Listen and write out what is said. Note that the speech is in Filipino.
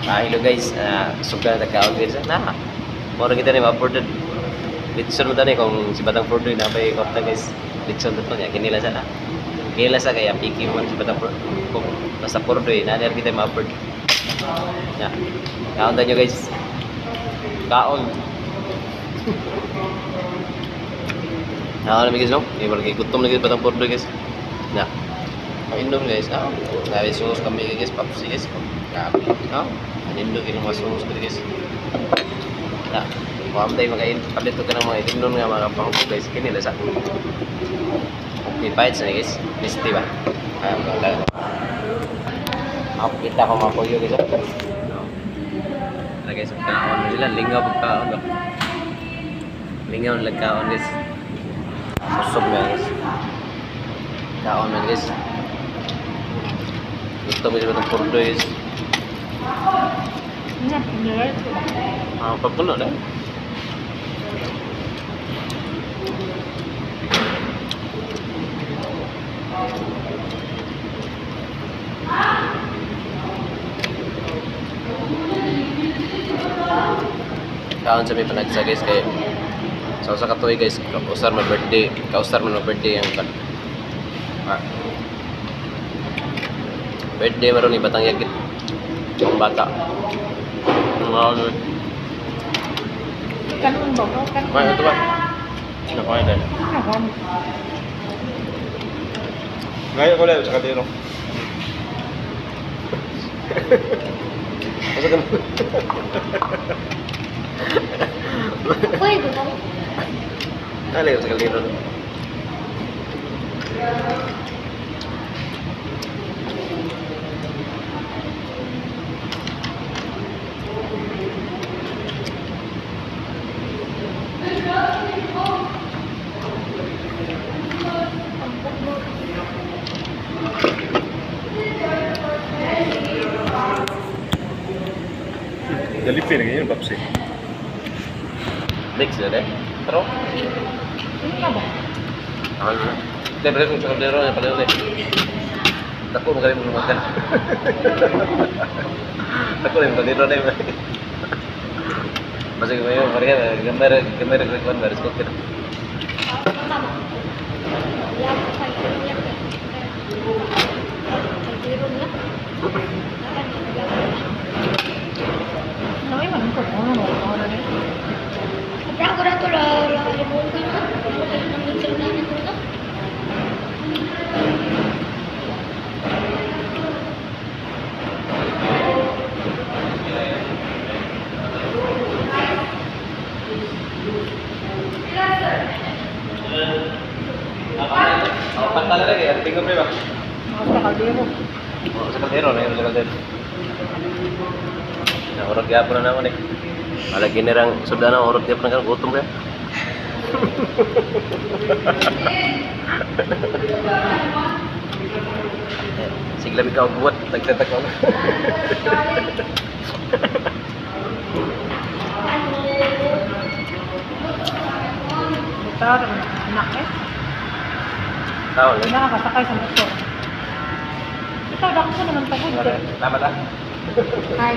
Hello guys, suka na kaon guys. Moro kita ni ma-order. Litson mo tani kung si Batang Porto na pa korta guys. Litson to niya kinila sana. Kinila sa kaya piki mo si Batang Porto. Kung basta Porto na kita ma-order. Ya. Kaon tayo guys. Kaon. Kaon guys no. Ibal kay gutom lagi Batang Porto guys. Ya. Indom guys, Dari sus kami guys, papsi guys. Grabe, Indom ini masuk guys. Nah, paham tayo makain. Update ko ka ng mga indom nga mga pangko guys. Kini lasa. Okay, bites na guys. Misty ba? Kita ko mga polyo guys. Nah guys, kaon na sila. Lingaw pagkaon. Lingaw na lagkaon guys. Susog na guys. Kaon na guys. Gusto mo siya ng Porto guys. Papuno na. Kaon sa may panagsa guys kaya sa katuloy guys, kausar mo birthday ang birthday meron ni Batang Yagit ang bata. Kanong bago kan. Ito ba? Nakain din. Ngayon ko lang sa kadero. Masa ka? Pwede ba? Dali sa kaliro. Dalipin lagi yun, Papsi. Next na deh. Pero Ano ka ba? Kita balik sa kaliro na pala ulit. Tako mo kami makan. Tako rin kaliro na yun. Masih kayo mariya gambar kekuan baris kok kita. Tama. Yan pa kayo yan. Kaliro na. Nói mà cũng có một con này. Ra ko to la limon ko na. Nang minsan na nito na. Pantal lagi ya, tinggal berapa? Sa kaliro. Sa kaldero na yun, sa kaldero. Urut gyapon na naman eh. Wala ginirang sudah na urut gyapon kan gutom ba. Sige labi ka buat tagtatak ko. Ito anak eh. Tahu lah. Nakakasakay sa motor. Ito, dako ko naman pagod. Dapat ah. Hi.